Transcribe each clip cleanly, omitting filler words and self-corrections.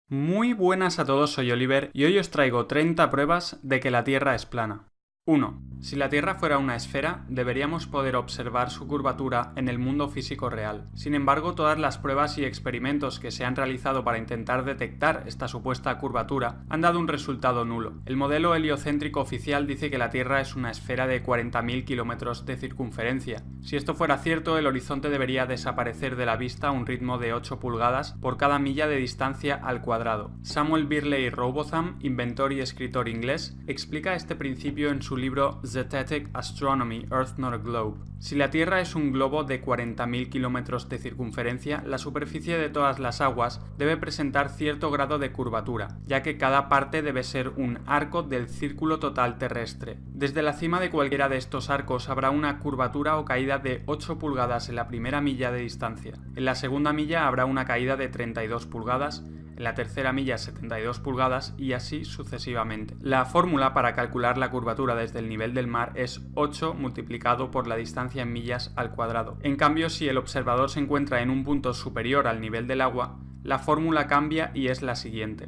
Muy buenas a todos, soy Oliver y hoy os traigo 30 pruebas de que la Tierra es plana. 1. Si la Tierra fuera una esfera, deberíamos poder observar su curvatura en el mundo físico real. Sin embargo, todas las pruebas y experimentos que se han realizado para intentar detectar esta supuesta curvatura han dado un resultado nulo. El modelo heliocéntrico oficial dice que la Tierra es una esfera de 40.000 kilómetros de circunferencia. Si esto fuera cierto, el horizonte debería desaparecer de la vista a un ritmo de 8 pulgadas por cada milla de distancia al cuadrado. Samuel Birley Robotham, inventor y escritor inglés, explica este principio en su libro Zetetic Astronomy, Earth Not a Globe. Si la Tierra es un globo de 40.000 kilómetros de circunferencia, la superficie de todas las aguas debe presentar cierto grado de curvatura, ya que cada parte debe ser un arco del círculo total terrestre. Desde la cima de cualquiera de estos arcos habrá una curvatura o caída de 8 pulgadas en la primera milla de distancia. En la segunda milla habrá una caída de 32 pulgadas, en la tercera milla 72 pulgadas y así sucesivamente. La fórmula para calcular la curvatura desde el nivel del mar es 8 multiplicado por la distancia en millas al cuadrado. En cambio, si el observador se encuentra en un punto superior al nivel del agua, la fórmula cambia y es la siguiente.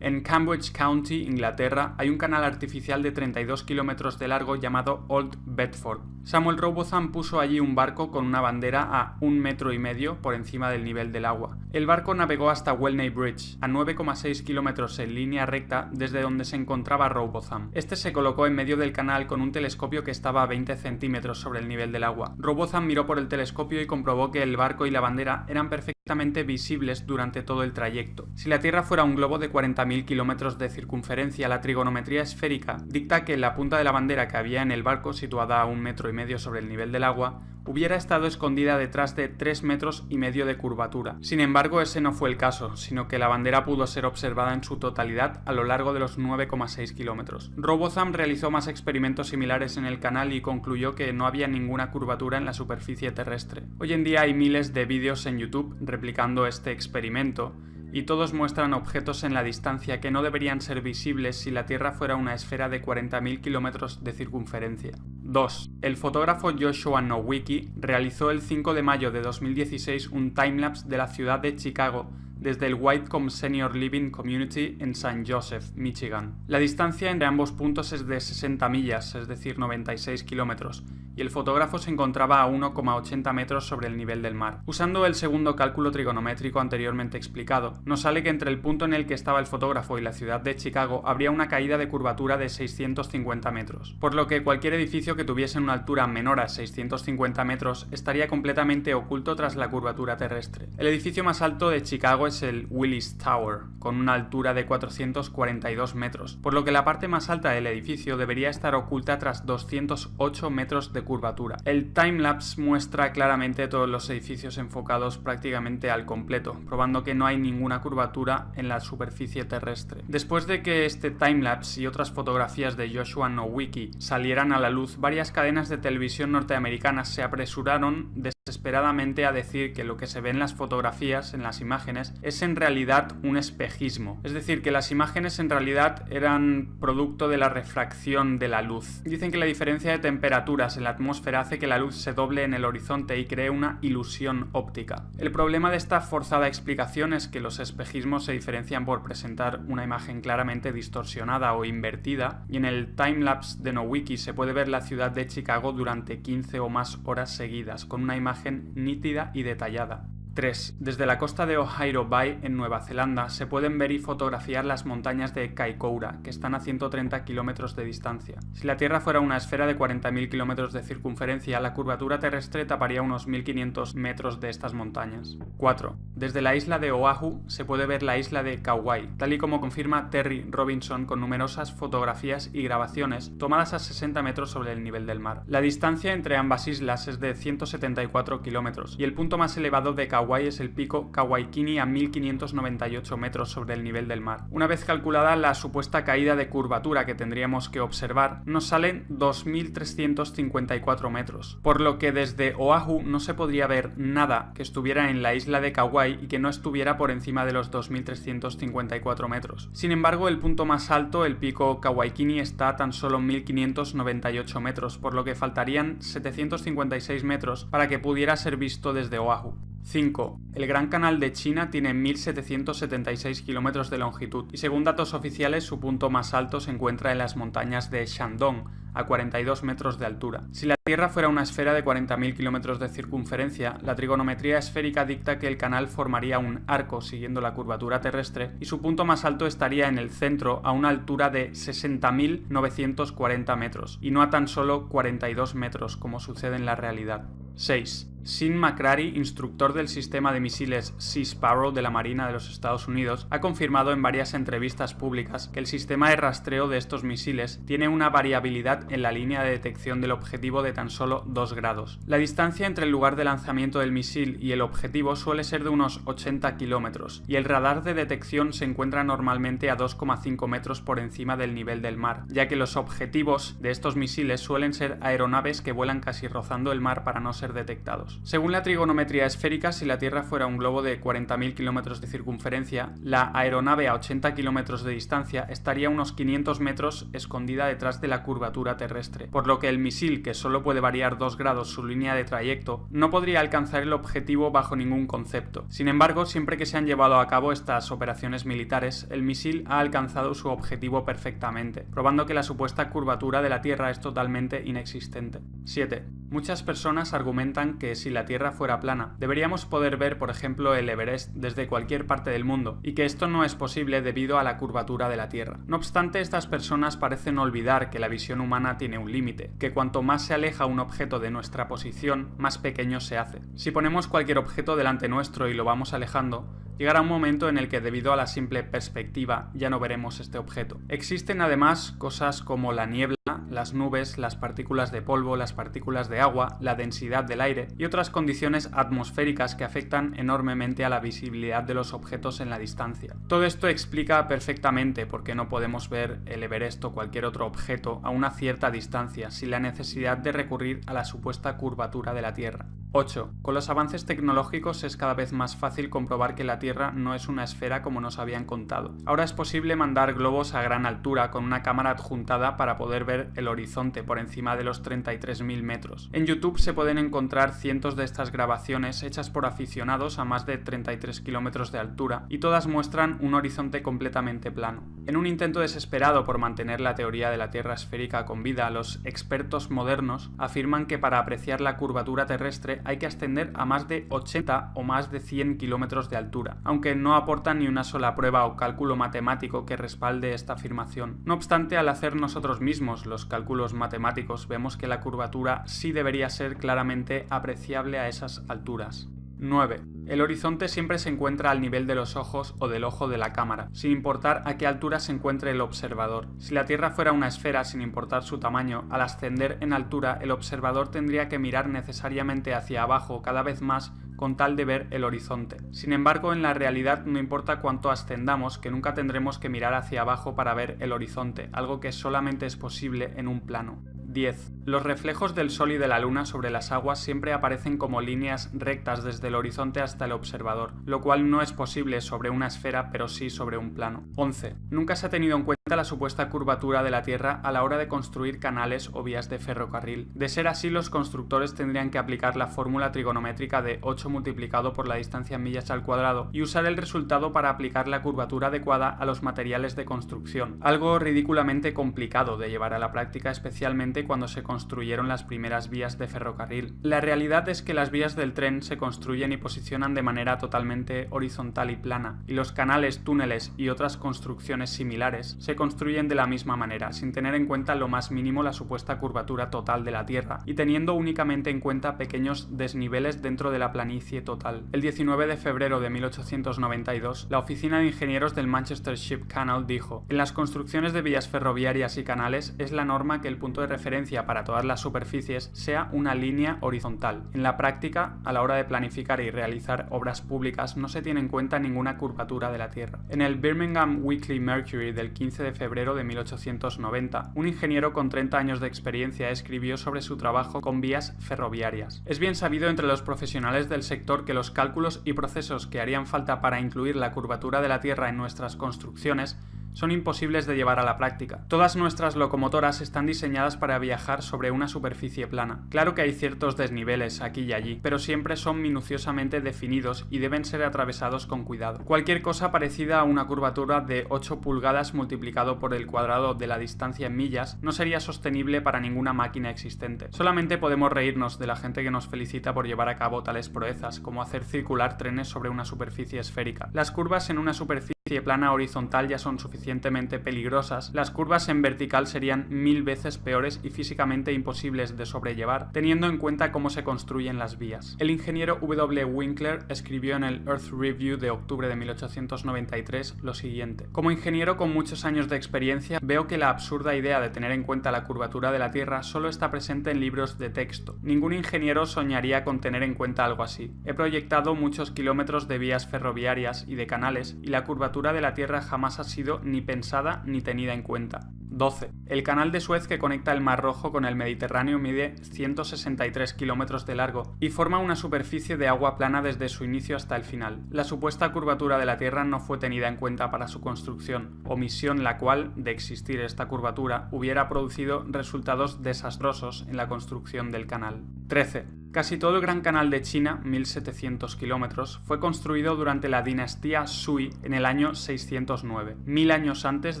En Cambridge County, Inglaterra, hay un canal artificial de 32 kilómetros de largo llamado Old Bedford. Samuel Robotham puso allí un barco con una bandera a 1,5 metros por encima del nivel del agua. El barco navegó hasta Welney Bridge, a 9,6 kilómetros en línea recta desde donde se encontraba Robotham. Este se colocó en medio del canal con un telescopio que estaba a 20 centímetros sobre el nivel del agua. Robotham miró por el telescopio y comprobó que el barco y la bandera eran perfectamente visibles durante todo el trayecto. Si la Tierra fuera un globo de 40.000 kilómetros de circunferencia, la trigonometría esférica dicta que la punta de la bandera que había en el barco, situada a 1,5 metros sobre el nivel del agua, hubiera estado escondida detrás de 3,5 metros de curvatura. Sin embargo, ese no fue el caso, sino que la bandera pudo ser observada en su totalidad a lo largo de los 9,6 kilómetros. Robotham realizó más experimentos similares en el canal y concluyó que no había ninguna curvatura en la superficie terrestre. Hoy en día hay miles de vídeos en YouTube replicando este experimento, y todos muestran objetos en la distancia que no deberían ser visibles si la Tierra fuera una esfera de 40.000 kilómetros de circunferencia. 2. El fotógrafo Joshua Nowicki realizó el 5 de mayo de 2016 un timelapse de la ciudad de Chicago desde el Whitecomb Senior Living Community en St. Joseph, Michigan. La distancia entre ambos puntos es de 60 millas, es decir, 96 kilómetros, y el fotógrafo se encontraba a 1,80 metros sobre el nivel del mar. Usando el segundo cálculo trigonométrico anteriormente explicado, nos sale que entre el punto en el que estaba el fotógrafo y la ciudad de Chicago habría una caída de curvatura de 650 metros, por lo que cualquier edificio que tuviese una altura menor a 650 metros estaría completamente oculto tras la curvatura terrestre. El edificio más alto de Chicago es el Willis Tower, con una altura de 442 metros, por lo que la parte más alta del edificio debería estar oculta tras 208 metros de curvatura. El timelapse muestra claramente todos los edificios enfocados prácticamente al completo, probando que no hay ninguna curvatura en la superficie terrestre. Después de que este timelapse y otras fotografías de Joshua Nowicki salieran a la luz, varias cadenas de televisión norteamericanas se apresuraron desesperadamente a decir que lo que se ve en las fotografías, en las imágenes, es en realidad un espejismo. Es decir, que las imágenes en realidad eran producto de la refracción de la luz. Dicen que la diferencia de temperaturas en la atmósfera hace que la luz se doble en el horizonte y cree una ilusión óptica. El problema de esta forzada explicación es que los espejismos se diferencian por presentar una imagen claramente distorsionada o invertida, y en el timelapse de Nowicki se puede ver la ciudad de Chicago durante 15 o más horas seguidas, con una imagen nítida y detallada. 3. Desde la costa de Ohairo Bay, en Nueva Zelanda, se pueden ver y fotografiar las montañas de Kaikoura, que están a 130 kilómetros de distancia. Si la Tierra fuera una esfera de 40.000 kilómetros de circunferencia, la curvatura terrestre taparía unos 1.500 metros de estas montañas. 4. Desde la isla de Oahu se puede ver la isla de Kauai, tal y como confirma Terry Robinson con numerosas fotografías y grabaciones tomadas a 60 metros sobre el nivel del mar. La distancia entre ambas islas es de 174 kilómetros, y el punto más elevado de Kauai es el pico Kawaikini a 1.598 metros sobre el nivel del mar. Una vez calculada la supuesta caída de curvatura que tendríamos que observar, nos salen 2.354 metros, por lo que desde Oahu no se podría ver nada que estuviera en la isla de Kauai y que no estuviera por encima de los 2.354 metros. Sin embargo, el punto más alto, el pico Kawaikini, está a tan solo 1.598 metros, por lo que faltarían 756 metros para que pudiera ser visto desde Oahu. 5. El Gran Canal de China tiene 1.776 kilómetros de longitud y según datos oficiales su punto más alto se encuentra en las montañas de Shandong, a 42 metros de altura. Si la Tierra fuera una esfera de 40.000 kilómetros de circunferencia, la trigonometría esférica dicta que el canal formaría un arco siguiendo la curvatura terrestre y su punto más alto estaría en el centro a una altura de 60.940 metros y no a tan solo 42 metros como sucede en la realidad. 6. Sean McCrary, instructor del sistema de misiles Sea Sparrow de la Marina de los Estados Unidos, ha confirmado en varias entrevistas públicas que el sistema de rastreo de estos misiles tiene una variabilidad en la línea de detección del objetivo de tan solo 2 grados. La distancia entre el lugar de lanzamiento del misil y el objetivo suele ser de unos 80 kilómetros, y el radar de detección se encuentra normalmente a 2,5 metros por encima del nivel del mar, ya que los objetivos de estos misiles suelen ser aeronaves que vuelan casi rozando el mar para no ser detectados. Según la trigonometría esférica, si la Tierra fuera un globo de 40.000 kilómetros de circunferencia, la aeronave a 80 kilómetros de distancia estaría a unos 500 metros escondida detrás de la curvatura terrestre, por lo que el misil, que solo puede variar 2 grados su línea de trayecto, no podría alcanzar el objetivo bajo ningún concepto. Sin embargo, siempre que se han llevado a cabo estas operaciones militares, el misil ha alcanzado su objetivo perfectamente, probando que la supuesta curvatura de la Tierra es totalmente inexistente. 7. Muchas personas argumentan que si la Tierra fuera plana, deberíamos poder ver, por ejemplo, el Everest desde cualquier parte del mundo, y que esto no es posible debido a la curvatura de la Tierra. No obstante, estas personas parecen olvidar que la visión humana tiene un límite, que cuanto más se aleja un objeto de nuestra posición, más pequeño se hace. Si ponemos cualquier objeto delante nuestro y lo vamos alejando, llegará un momento en el que debido a la simple perspectiva ya no veremos este objeto. Existen además cosas como la niebla, las nubes, las partículas de polvo, las partículas de agua, la densidad del aire y otras condiciones atmosféricas que afectan enormemente a la visibilidad de los objetos en la distancia. Todo esto explica perfectamente por qué no podemos ver el Everest o cualquier otro objeto a una cierta distancia sin la necesidad de recurrir a la supuesta curvatura de la Tierra. 8. Con los avances tecnológicos es cada vez más fácil comprobar que la Tierra no es una esfera como nos habían contado. Ahora es posible mandar globos a gran altura con una cámara adjuntada para poder ver el horizonte por encima de los 33.000 metros. En YouTube se pueden encontrar cientos de estas grabaciones hechas por aficionados a más de 33 kilómetros de altura y todas muestran un horizonte completamente plano. En un intento desesperado por mantener la teoría de la Tierra esférica con vida, los expertos modernos afirman que para apreciar la curvatura terrestre hay que ascender a más de 80 o más de 100 kilómetros de altura, aunque no aportan ni una sola prueba o cálculo matemático que respalde esta afirmación. No obstante, al hacer nosotros mismos los cálculos matemáticos, vemos que la curvatura sí debería ser claramente apreciable a esas alturas. 9. El horizonte siempre se encuentra al nivel de los ojos o del ojo de la cámara, sin importar a qué altura se encuentre el observador. Si la Tierra fuera una esfera sin importar su tamaño, al ascender en altura el observador tendría que mirar necesariamente hacia abajo cada vez más con tal de ver el horizonte. Sin embargo, en la realidad no importa cuánto ascendamos, que nunca tendremos que mirar hacia abajo para ver el horizonte, algo que solamente es posible en un plano. 10. Los reflejos del Sol y de la Luna sobre las aguas siempre aparecen como líneas rectas desde el horizonte hasta el observador, lo cual no es posible sobre una esfera, pero sí sobre un plano. 11. Nunca se ha tenido en cuenta la supuesta curvatura de la Tierra a la hora de construir canales o vías de ferrocarril. De ser así, los constructores tendrían que aplicar la fórmula trigonométrica de 8 multiplicado por la distancia en millas al cuadrado y usar el resultado para aplicar la curvatura adecuada a los materiales de construcción, algo ridículamente complicado de llevar a la práctica, especialmente cuando se construyeron las primeras vías de ferrocarril. La realidad es que las vías del tren se construyen y posicionan de manera totalmente horizontal y plana, y los canales, túneles y otras construcciones similares se construyen de la misma manera, sin tener en cuenta lo más mínimo la supuesta curvatura total de la Tierra, y teniendo únicamente en cuenta pequeños desniveles dentro de la planicie total. El 19 de febrero de 1892, la Oficina de Ingenieros del Manchester Ship Canal dijo: en las construcciones de vías ferroviarias y canales es la norma que el punto de referencia para todas las superficies sea una línea horizontal. En la práctica, a la hora de planificar y realizar obras públicas, no se tiene en cuenta ninguna curvatura de la Tierra. En el Birmingham Weekly Mercury del 15 de febrero de 1890, un ingeniero con 30 años de experiencia escribió sobre su trabajo con vías ferroviarias. Es bien sabido entre los profesionales del sector que los cálculos y procesos que harían falta para incluir la curvatura de la Tierra en nuestras construcciones son imposibles de llevar a la práctica. Todas nuestras locomotoras están diseñadas para viajar sobre una superficie plana. Claro que hay ciertos desniveles aquí y allí, pero siempre son minuciosamente definidos y deben ser atravesados con cuidado. Cualquier cosa parecida a una curvatura de 8 pulgadas multiplicado por el cuadrado de la distancia en millas no sería sostenible para ninguna máquina existente. Solamente podemos reírnos de la gente que nos felicita por llevar a cabo tales proezas, como hacer circular trenes sobre una superficie esférica. Las curvas en una superficie plana horizontal ya son suficientemente peligrosas, las curvas en vertical serían 1000 veces peores y físicamente imposibles de sobrellevar, teniendo en cuenta cómo se construyen las vías. El ingeniero W. Winkler escribió en el Earth Review de octubre de 1893 lo siguiente: como ingeniero con muchos años de experiencia, veo que la absurda idea de tener en cuenta la curvatura de la Tierra solo está presente en libros de texto. Ningún ingeniero soñaría con tener en cuenta algo así. He proyectado muchos kilómetros de vías ferroviarias y de canales, y la curvatura de la Tierra jamás ha sido ni pensada ni tenida en cuenta. 12. El canal de Suez que conecta el Mar Rojo con el Mediterráneo mide 163 kilómetros de largo y forma una superficie de agua plana desde su inicio hasta el final. La supuesta curvatura de la Tierra no fue tenida en cuenta para su construcción, omisión la cual, de existir esta curvatura, hubiera producido resultados desastrosos en la construcción del canal. 13. Casi todo el Gran Canal de China, 1700 kilómetros, fue construido durante la dinastía Sui en el año 609, 1000 años antes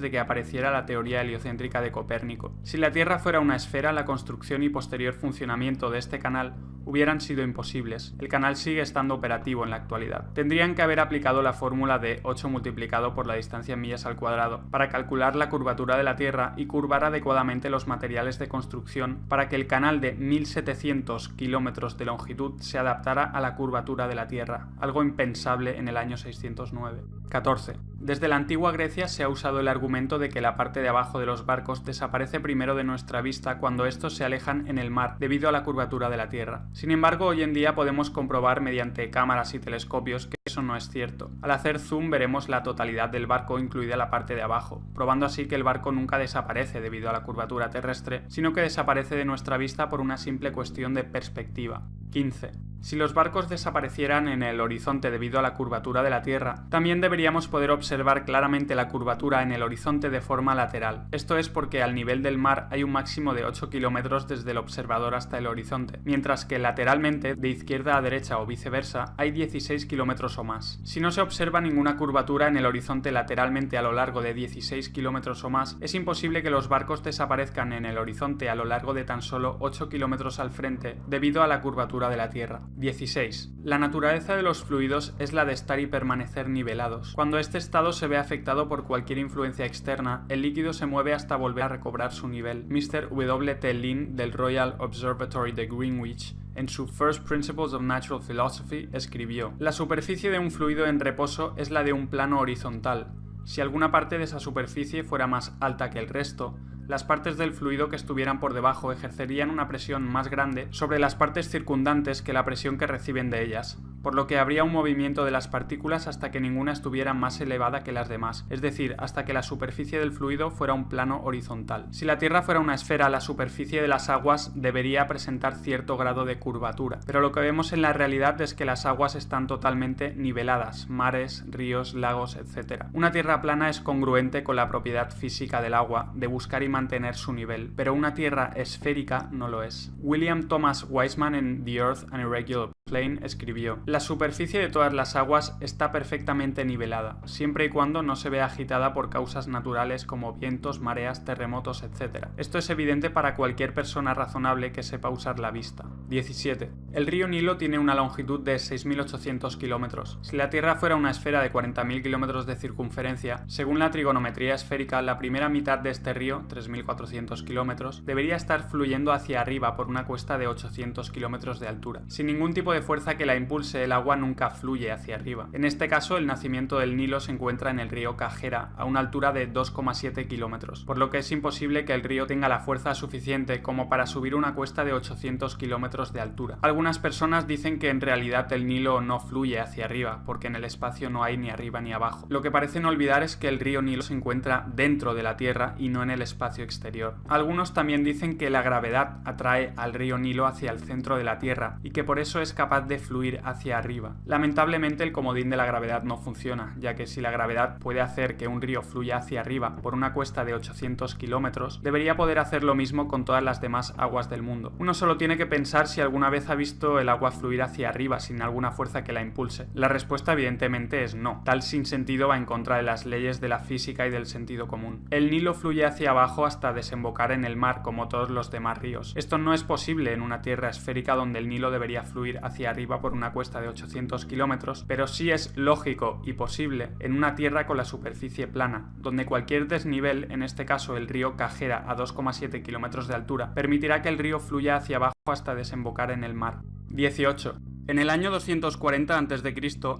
de que apareciera la teoría heliocéntrica de Copérnico. Si la Tierra fuera una esfera, la construcción y posterior funcionamiento de este canal hubieran sido imposibles. El canal sigue estando operativo en la actualidad. Tendrían que haber aplicado la fórmula de 8 multiplicado por la distancia en millas al cuadrado para calcular la curvatura de la Tierra y curvar adecuadamente los materiales de construcción para que el canal de 1700 kilómetros de longitud se adaptara a la curvatura de la Tierra, algo impensable en el año 609. 14. Desde la antigua Grecia se ha usado el argumento de que la parte de abajo de los barcos desaparece primero de nuestra vista cuando estos se alejan en el mar debido a la curvatura de la Tierra. Sin embargo, hoy en día podemos comprobar mediante cámaras y telescopios que eso no es cierto. Al hacer zoom veremos la totalidad del barco, incluida la parte de abajo, probando así que el barco nunca desaparece debido a la curvatura terrestre, sino que desaparece de nuestra vista por una simple cuestión de perspectiva. 15. Si los barcos desaparecieran en el horizonte debido a la curvatura de la Tierra, también deberíamos poder observar claramente la curvatura en el horizonte de forma lateral. Esto es porque al nivel del mar hay un máximo de 8 kilómetros desde el observador hasta el horizonte, mientras que lateralmente, de izquierda a derecha o viceversa, hay 16 kilómetros o más. Si no se observa ninguna curvatura en el horizonte lateralmente a lo largo de 16 kilómetros o más, es imposible que los barcos desaparezcan en el horizonte a lo largo de tan solo 8 kilómetros al frente debido a la curvatura de la Tierra. 16. La naturaleza de los fluidos es la de estar y permanecer nivelados. Cuando este estado se ve afectado por cualquier influencia externa, el líquido se mueve hasta volver a recobrar su nivel. Mr. W. T. Lin del Royal Observatory de Greenwich, en su First Principles of Natural Philosophy, escribió: la superficie de un fluido en reposo es la de un plano horizontal. Si alguna parte de esa superficie fuera más alta que el resto, las partes del fluido que estuvieran por debajo ejercerían una presión más grande sobre las partes circundantes que la presión que reciben de ellas, por lo que habría un movimiento de las partículas hasta que ninguna estuviera más elevada que las demás, es decir, hasta que la superficie del fluido fuera un plano horizontal. Si la Tierra fuera una esfera, la superficie de las aguas debería presentar cierto grado de curvatura, pero lo que vemos en la realidad es que las aguas están totalmente niveladas, mares, ríos, lagos, etc. Una Tierra plana es congruente con la propiedad física del agua de buscar y mantener su nivel, pero una Tierra esférica no lo es. William Thomas Weisman en The Earth an Irregular Plane escribió: la superficie de todas las aguas está perfectamente nivelada, siempre y cuando no se vea agitada por causas naturales como vientos, mareas, terremotos, etc. Esto es evidente para cualquier persona razonable que sepa usar la vista. 17. El río Nilo tiene una longitud de 6.800 kilómetros. Si la Tierra fuera una esfera de 40.000 kilómetros de circunferencia, según la trigonometría esférica, la primera mitad de este río, 3.400 kilómetros, debería estar fluyendo hacia arriba por una cuesta de 800 kilómetros de altura. Sin ningún tipo de fuerza que la impulse, el agua nunca fluye hacia arriba. En este caso, el nacimiento del Nilo se encuentra en el río Cajera, a una altura de 2,7 kilómetros, por lo que es imposible que el río tenga la fuerza suficiente como para subir una cuesta de 800 kilómetros de altura. Algunas personas dicen que en realidad el Nilo no fluye hacia arriba, porque en el espacio no hay ni arriba ni abajo. Lo que parecen olvidar es que el río Nilo se encuentra dentro de la Tierra y no en el espacio exterior. Algunos también dicen que la gravedad atrae al río Nilo hacia el centro de la Tierra y que por eso es capaz de fluir hacia hacia arriba. Lamentablemente el comodín de la gravedad no funciona, ya que si la gravedad puede hacer que un río fluya hacia arriba por una cuesta de 800 kilómetros, debería poder hacer lo mismo con todas las demás aguas del mundo. Uno solo tiene que pensar si alguna vez ha visto el agua fluir hacia arriba sin alguna fuerza que la impulse. La respuesta evidentemente es no. Tal sinsentido va en contra de las leyes de la física y del sentido común. El Nilo fluye hacia abajo hasta desembocar en el mar como todos los demás ríos. Esto no es posible en una tierra esférica donde el Nilo debería fluir hacia arriba por una cuesta de 800 kilómetros, pero sí es lógico y posible en una tierra con la superficie plana, donde cualquier desnivel, en este caso el río Cajera a 2,7 kilómetros de altura, permitirá que el río fluya hacia abajo hasta desembocar en el mar. 18. En el año 240 a.C.,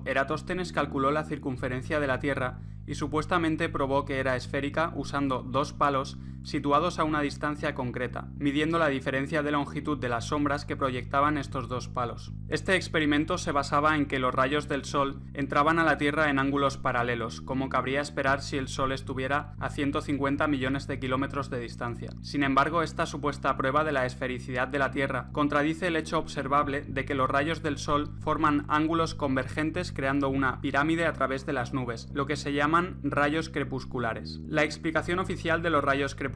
Eratóstenes calculó la circunferencia de la Tierra y supuestamente probó que era esférica usando dos palos situados a una distancia concreta, midiendo la diferencia de longitud de las sombras que proyectaban estos dos palos. Este experimento se basaba en que los rayos del Sol entraban a la Tierra en ángulos paralelos, como cabría esperar si el Sol estuviera a 150 millones de kilómetros de distancia. Sin embargo, esta supuesta prueba de la esfericidad de la Tierra contradice el hecho observable de que los rayos del Sol forman ángulos convergentes creando una pirámide a través de las nubes, lo que se llaman rayos crepusculares. La explicación oficial de los rayos crepusculares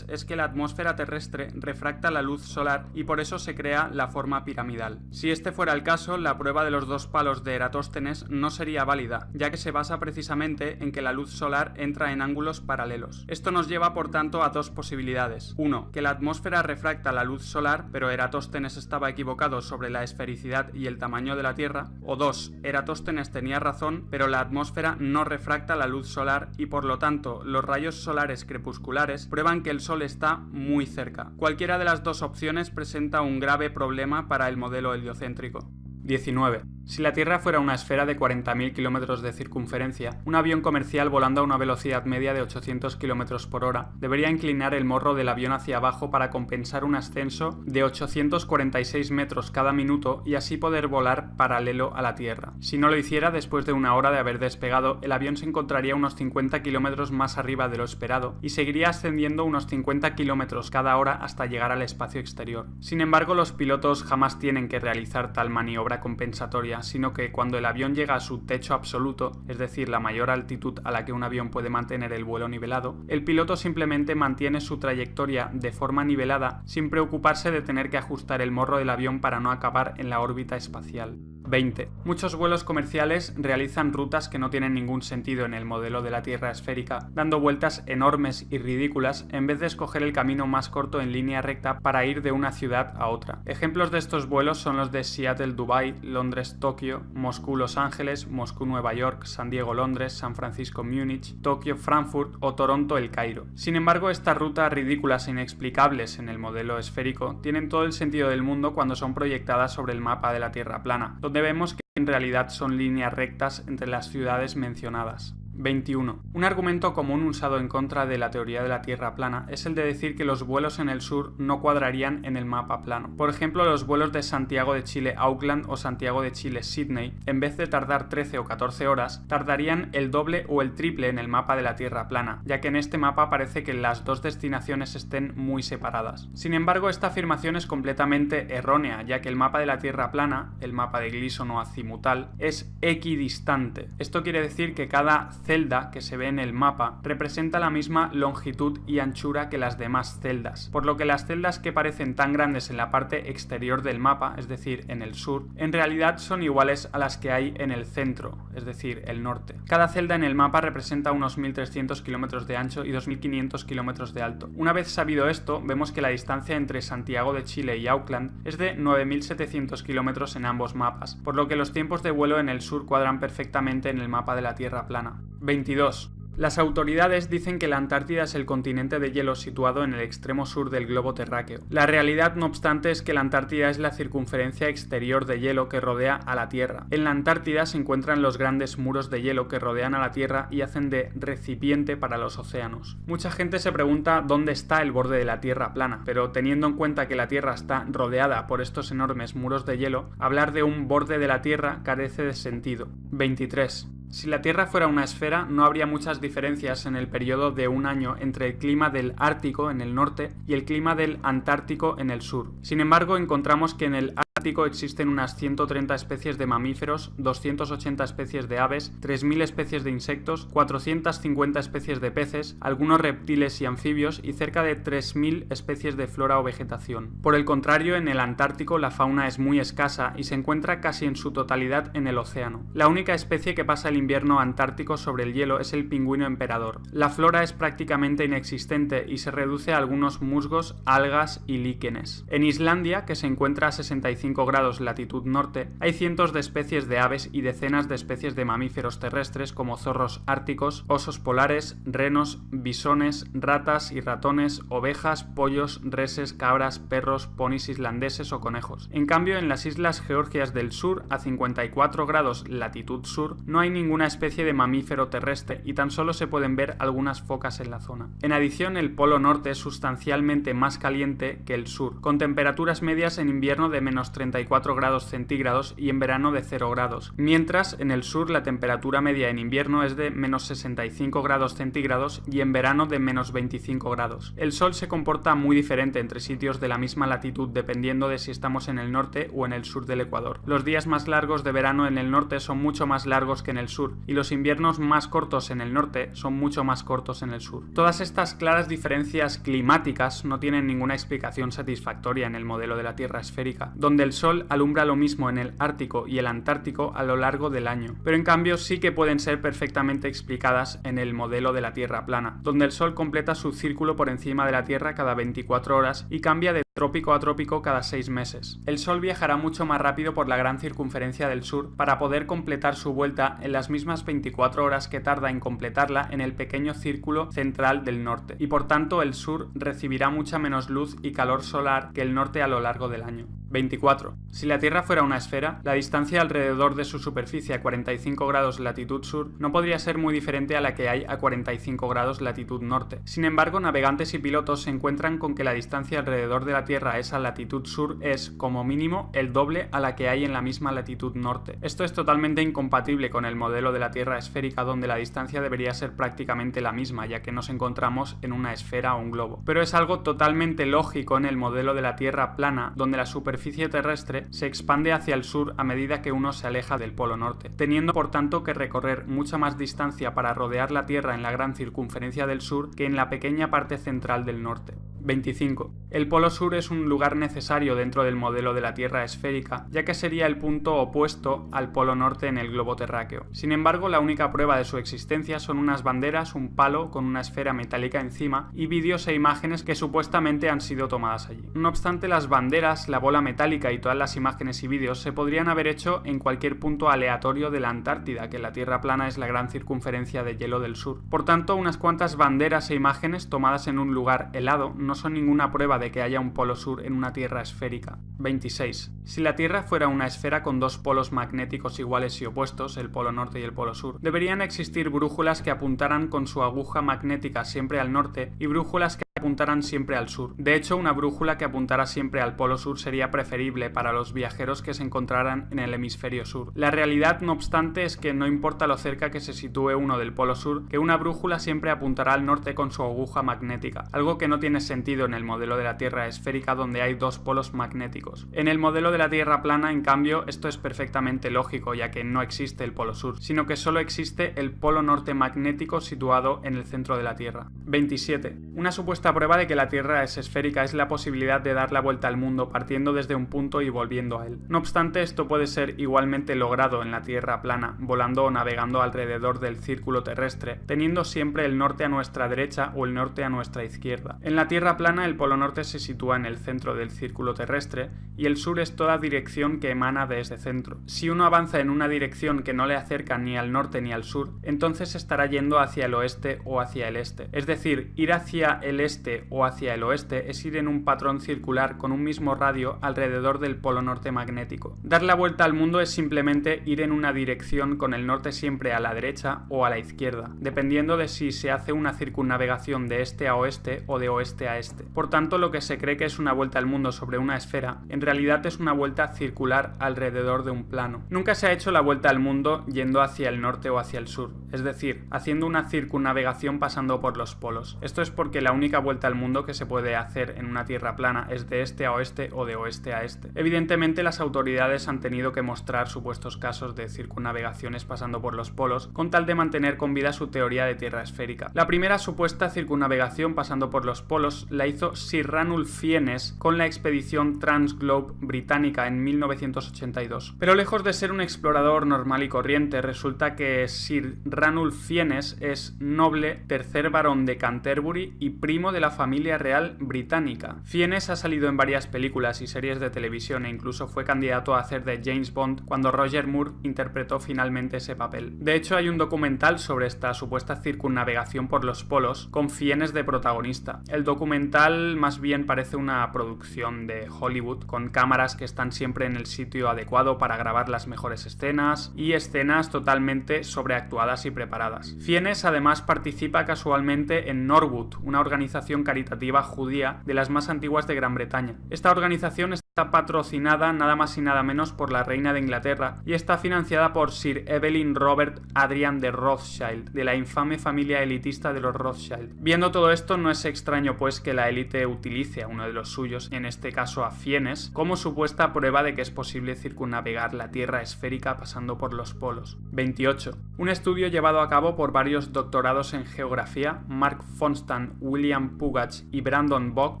es que la atmósfera terrestre refracta la luz solar y por eso se crea la forma piramidal. Si este fuera el caso, la prueba de los dos palos de Eratóstenes no sería válida, ya que se basa precisamente en que la luz solar entra en ángulos paralelos. Esto nos lleva por tanto a dos posibilidades. 1. Que la atmósfera refracta la luz solar, pero Eratóstenes estaba equivocado sobre la esfericidad y el tamaño de la Tierra. O 2. Eratóstenes tenía razón, pero la atmósfera no refracta la luz solar y por lo tanto los rayos solares crepusculares prueban que el Sol está muy cerca. Cualquiera de las dos opciones presenta un grave problema para el modelo heliocéntrico. 19. Si la Tierra fuera una esfera de 40.000 kilómetros de circunferencia, un avión comercial volando a una velocidad media de 800 kilómetros por hora debería inclinar el morro del avión hacia abajo para compensar un ascenso de 846 metros cada minuto y así poder volar paralelo a la Tierra. Si no lo hiciera, después de una hora de haber despegado, el avión se encontraría unos 50 kilómetros más arriba de lo esperado y seguiría ascendiendo unos 50 kilómetros cada hora hasta llegar al espacio exterior. Sin embargo, los pilotos jamás tienen que realizar tal maniobra compensatoria, sino que cuando el avión llega a su techo absoluto, es decir, la mayor altitud a la que un avión puede mantener el vuelo nivelado, el piloto simplemente mantiene su trayectoria de forma nivelada sin preocuparse de tener que ajustar el morro del avión para no acabar en la órbita espacial. 20. Muchos vuelos comerciales realizan rutas que no tienen ningún sentido en el modelo de la Tierra esférica, dando vueltas enormes y ridículas en vez de escoger el camino más corto en línea recta para ir de una ciudad a otra. Ejemplos de estos vuelos son los de Seattle-Dubái, Londres-Tokio, Moscú-Los Ángeles, Moscú-Nueva York, San Diego-Londres, San Francisco-Múnich, Tokio-Frankfurt o Toronto-El Cairo. Sin embargo, estas rutas ridículas e inexplicables en el modelo esférico tienen todo el sentido del mundo cuando son proyectadas sobre el mapa de la Tierra plana, donde vemos que en realidad son líneas rectas entre las ciudades mencionadas. 21. Un argumento común usado en contra de la teoría de la Tierra plana es el de decir que los vuelos en el sur no cuadrarían en el mapa plano. Por ejemplo, los vuelos de Santiago de Chile Auckland o Santiago de Chile Sydney, en vez de tardar 13 o 14 horas, tardarían el doble o el triple en el mapa de la Tierra plana, ya que en este mapa parece que las dos destinaciones estén muy separadas. Sin embargo, esta afirmación es completamente errónea, ya que el mapa de la Tierra plana, el mapa de Gleason o azimutal, es equidistante. Esto quiere decir que cada celda que se ve en el mapa representa la misma longitud y anchura que las demás celdas, por lo que las celdas que parecen tan grandes en la parte exterior del mapa, es decir, en el sur, en realidad son iguales a las que hay en el centro, es decir, el norte. Cada celda en el mapa representa unos 1.300 kilómetros de ancho y 2.500 kilómetros de alto. Una vez sabido esto, vemos que la distancia entre Santiago de Chile y Auckland es de 9.700 kilómetros en ambos mapas, por lo que los tiempos de vuelo en el sur cuadran perfectamente en el mapa de la Tierra plana. 22. Las autoridades dicen que la Antártida es el continente de hielo situado en el extremo sur del globo terráqueo. La realidad, no obstante, es que la Antártida es la circunferencia exterior de hielo que rodea a la Tierra. En la Antártida se encuentran los grandes muros de hielo que rodean a la Tierra y hacen de recipiente para los océanos. Mucha gente se pregunta dónde está el borde de la Tierra plana, pero teniendo en cuenta que la Tierra está rodeada por estos enormes muros de hielo, hablar de un borde de la Tierra carece de sentido. 23. Si la Tierra fuera una esfera, no habría muchas diferencias en el periodo de un año entre el clima del Ártico en el norte y el clima del Antártico en el sur. Sin embargo, encontramos que en el Ártico existen unas 130 especies de mamíferos, 280 especies de aves, 3.000 especies de insectos, 450 especies de peces, algunos reptiles y anfibios y cerca de 3.000 especies de flora o vegetación. Por el contrario, en el Antártico la fauna es muy escasa y se encuentra casi en su totalidad en el océano. La única especie que pasa el invierno antártico sobre el hielo es el pingüino emperador. La flora es prácticamente inexistente y se reduce a algunos musgos, algas y líquenes. En Islandia, que se encuentra a 65 grados latitud norte, hay cientos de especies de aves y decenas de especies de mamíferos terrestres como zorros árticos, osos polares, renos, bisones, ratas y ratones, ovejas, pollos, reses, cabras, perros, ponis islandeses o conejos. En cambio, en las islas Georgias del Sur, a 54 grados latitud sur, no hay ninguna especie de mamífero terrestre y tan solo se pueden ver algunas focas en la zona. En adición, el Polo Norte es sustancialmente más caliente que el sur, con temperaturas medias en invierno de menos 34 grados centígrados y en verano de 0 grados, mientras en el sur la temperatura media en invierno es de menos 65 grados centígrados y en verano de menos 25 grados. El sol se comporta muy diferente entre sitios de la misma latitud dependiendo de si estamos en el norte o en el sur del Ecuador. Los días más largos de verano en el norte son mucho más largos que en el sur y los inviernos más cortos en el norte son mucho más cortos en el sur. Todas estas claras diferencias climáticas no tienen ninguna explicación satisfactoria en el modelo de la Tierra esférica, donde el Sol alumbra lo mismo en el Ártico y el Antártico a lo largo del año, pero en cambio sí que pueden ser perfectamente explicadas en el modelo de la Tierra plana, donde el Sol completa su círculo por encima de la Tierra cada 24 horas y cambia de trópico a trópico cada 6 meses. El Sol viajará mucho más rápido por la gran circunferencia del sur para poder completar su vuelta en las mismas 24 horas que tarda en completarla en el pequeño círculo central del norte, y por tanto el sur recibirá mucha menos luz y calor solar que el norte a lo largo del año. 24. Si la Tierra fuera una esfera, la distancia alrededor de su superficie a 45 grados latitud sur no podría ser muy diferente a la que hay a 45 grados latitud norte. Sin embargo, navegantes y pilotos se encuentran con que la distancia alrededor de la Tierra a esa latitud sur es, como mínimo, el doble a la que hay en la misma latitud norte. Esto es totalmente incompatible con el modelo de la Tierra esférica, donde la distancia debería ser prácticamente la misma, ya que nos encontramos en una esfera o un globo. Pero es algo totalmente lógico en el modelo de la Tierra plana, donde la superficie terrestre se expande hacia el sur a medida que uno se aleja del polo norte, teniendo por tanto que recorrer mucha más distancia para rodear la Tierra en la gran circunferencia del sur que en la pequeña parte central del norte. 25. El polo sur es un lugar necesario dentro del modelo de la Tierra esférica, ya que sería el punto opuesto al polo norte en el globo terráqueo. Sin embargo, la única prueba de su existencia son unas banderas, un palo con una esfera metálica encima y vídeos e imágenes que supuestamente han sido tomadas allí. No obstante, las banderas, la bola metálica y todas las imágenes y vídeos se podrían haber hecho en cualquier punto aleatorio de la Antártida, que la Tierra plana es la gran circunferencia de hielo del sur. Por tanto, unas cuantas banderas e imágenes tomadas en un lugar helado no son ninguna prueba de que haya un polo sur en una Tierra esférica. 26. Si la Tierra fuera una esfera con dos polos magnéticos iguales y opuestos, el polo norte y el polo sur, deberían existir brújulas que apuntaran con su aguja magnética siempre al norte y brújulas que apuntaran siempre al sur. De hecho, una brújula que apuntara siempre al polo sur sería preferible para los viajeros que se encontraran en el hemisferio sur. La realidad, no obstante, es que no importa lo cerca que se sitúe uno del polo sur, que una brújula siempre apuntará al norte con su aguja magnética, algo que no tiene sentido en el modelo de la Tierra esférica donde hay dos polos magnéticos. En el modelo de la Tierra plana, en cambio, esto es perfectamente lógico, ya que no existe el polo sur, sino que solo existe el polo norte magnético situado en el centro de la Tierra. 27. Una supuesta prueba de que la Tierra es esférica es la posibilidad de dar la vuelta al mundo partiendo desde un punto y volviendo a él. No obstante, esto puede ser igualmente logrado en la Tierra plana, volando o navegando alrededor del círculo terrestre, teniendo siempre el norte a nuestra derecha o el norte a nuestra izquierda. En la Tierra plana, el polo norte se sitúa en el centro del círculo terrestre y el sur es toda dirección que emana de ese centro. Si uno avanza en una dirección que no le acerca ni al norte ni al sur, entonces estará yendo hacia el oeste o hacia el este. Es decir, ir hacia el este o hacia el oeste es ir en un patrón circular con un mismo radio alrededor del polo norte magnético. Dar la vuelta al mundo es simplemente ir en una dirección con el norte siempre a la derecha o a la izquierda, dependiendo de si se hace una circunnavegación de este a oeste o de oeste a este. Por tanto, lo que se cree que es una vuelta al mundo sobre una esfera, en realidad es una vuelta circular alrededor de un plano. Nunca se ha hecho la vuelta al mundo yendo hacia el norte o hacia el sur, es decir, haciendo una circunnavegación pasando por los polos. Esto es porque la única vuelta al mundo que se puede hacer en una Tierra plana es de este a oeste o de oeste a este. Evidentemente, las autoridades han tenido que mostrar supuestos casos de circunnavegaciones pasando por los polos con tal de mantener con vida su teoría de Tierra esférica. La primera supuesta circunnavegación pasando por los polos la hizo Sir Ranulph Fiennes con la expedición Transglobe británica en 1982. Pero lejos de ser un explorador normal y corriente, resulta que Sir Ranulph Fiennes es noble, tercer barón de Canterbury y primo de la familia real británica. Fiennes ha salido en varias películas y series de televisión e incluso fue candidato a hacer de James Bond cuando Roger Moore interpretó finalmente ese papel. De hecho, hay un documental sobre esta supuesta circunnavegación por los polos con Fiennes de protagonista. El documental más bien parece una producción de Hollywood con cámaras que están siempre en el sitio adecuado para grabar las mejores escenas y escenas totalmente sobreactuadas y preparadas. Fiennes además participa casualmente en Norwood, una organización caritativa judía de las más antiguas de Gran Bretaña. Esta organización está patrocinada nada más y nada menos por la reina de Inglaterra y está financiada por Sir Evelyn Robert Adrian de Rothschild, de la infame familia elitista de los Rothschild. Viendo todo esto, no es extraño pues que la élite utilice a uno de los suyos, en este caso a Fiennes, como supuesta prueba de que es posible circunnavegar la Tierra esférica pasando por los polos. 28. Un estudio llevado a cabo por varios doctorados en geografía, Mark Fonstan, William Pugach y Brandon Bogg,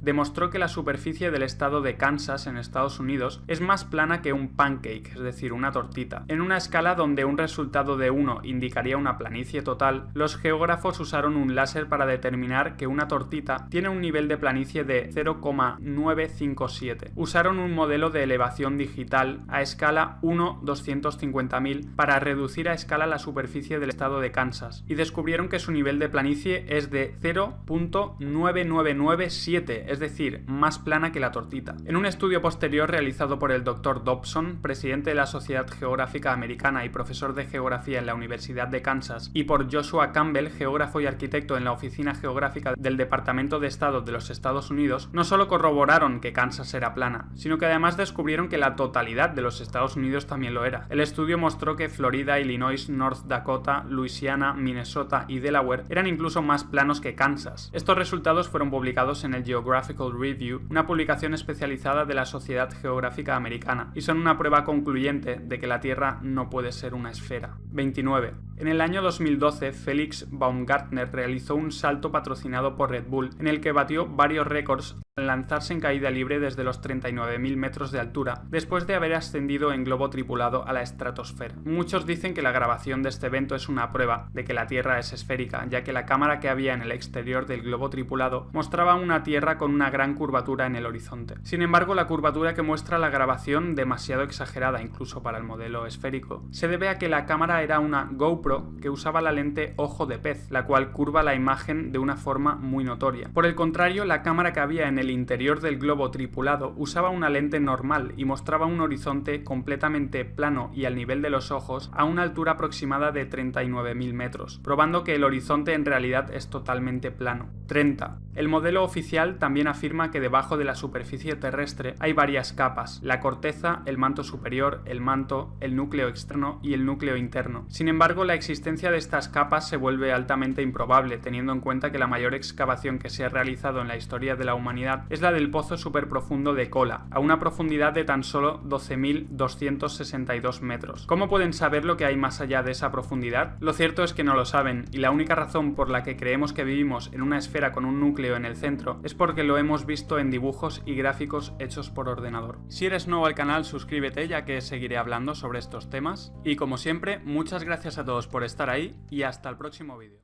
demostró que la superficie del estado de Kansas en Estados Unidos es más plana que un pancake, es decir, una tortita. En una escala donde un resultado de 1 indicaría una planicie total, los geógrafos usaron un láser para determinar que una tortita tiene un nivel de planicie de 0,957. Usaron un modelo de elevación digital a escala 1/250.000 para reducir a escala la superficie del estado de Kansas y descubrieron que su nivel de planicie es de 0.9997, es decir, más plana que la tortita. En un estudio posterior realizado por el Dr. Dobson, presidente de la Sociedad Geográfica Americana y profesor de geografía en la Universidad de Kansas, y por Joshua Campbell, geógrafo y arquitecto en la Oficina Geográfica del Departamento de Estado de los Estados Unidos, no solo corroboraron que Kansas era plana, sino que además descubrieron que la totalidad de los Estados Unidos también lo era. El estudio mostró que Florida, Illinois, North Dakota, Luisiana, Minnesota y Delaware eran incluso más planos que Kansas. Estos resultados fueron publicados en el Geographical Review, una publicación especializada de la Sociedad Geográfica Americana, y son una prueba concluyente de que la Tierra no puede ser una esfera. 29. En el año 2012, Felix Baumgartner realizó un salto patrocinado por Red Bull, en el que batió varios récords al lanzarse en caída libre desde los 39.000 metros de altura, después de haber ascendido en globo tripulado a la estratosfera. Muchos dicen que la grabación de este evento es una prueba de que la Tierra es esférica, ya que la cámara que había en el exterior del globo tripulado mostraba una Tierra con una gran curvatura en el horizonte. Sin embargo, la curvatura que muestra la grabación, demasiado exagerada incluso para el modelo esférico, se debe a que la cámara era una GoPro que usaba la lente ojo de pez, la cual curva la imagen de una forma muy notoria. Por el contrario, la cámara que había en el interior del globo tripulado usaba una lente normal y mostraba un horizonte completamente plano y al nivel de los ojos a una altura aproximada de 39.000 metros, probando que el horizonte en realidad es totalmente plano. 30. El modelo oficial también afirma que debajo de la superficie terrestre hay varias capas: la corteza, el manto superior, el manto, el núcleo externo y el núcleo interno. Sin embargo, la existencia de estas capas se vuelve altamente improbable, teniendo en cuenta que la mayor excavación que se ha realizado en la historia de la humanidad es la del pozo superprofundo de Kola, a una profundidad de tan solo 12.262 metros. ¿Cómo pueden saber lo que hay más allá de esa profundidad? Lo cierto es que no lo saben, y la única razón por la que creemos que vivimos en una esfera con un núcleo en el centro es porque lo hemos visto en dibujos y gráficos hechos por ordenador. Si eres nuevo al canal, suscríbete, ya que seguiré hablando sobre estos temas. Y como siempre, muchas gracias a todos por estar ahí y hasta el próximo vídeo.